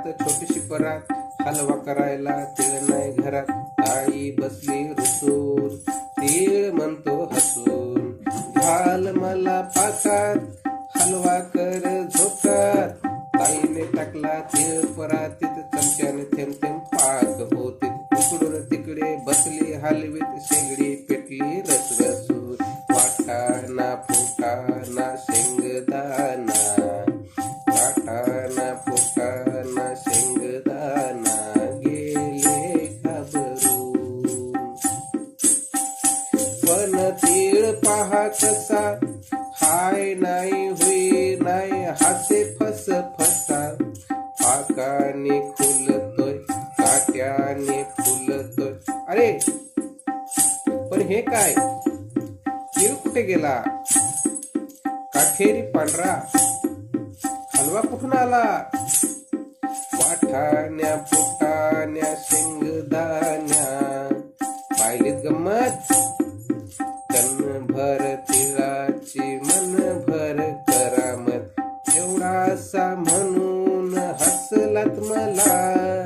दारात छोटीशी परात, हलवा करायला तीळ नाही घरात. आई बसली रुसून, तीळ म्हणतो हसून, घाल मला पाकात, हलवा कर झोकात. ताईने टाकला तीळ परातीत, चमच्याने थेंब थेंब पाक होतीत. इकडून तिकडे बसली हलवीत, शेगडी पेटली रसरसून. वाटाणा फुटाणा शेंगदाणा, वाटाणा फुटाणा शेंगदाणा, गेले घाबरून. पण तीळ पहा कसा, हाय नाही हुई नाही, हासे फस फसा. पाकाने खुलतोय, काट्याने फुलतोय. अरे पण हे काय, तीळ कुठे गेला? काठेरी पांढरा हलवा कुठून आला? वाटाण्या फुटाण्या शेंगदाण्या, पाहिलीत गंमत? तनभर तिळाची मनभर करामत, एवढासा म्हणून हसलात मला.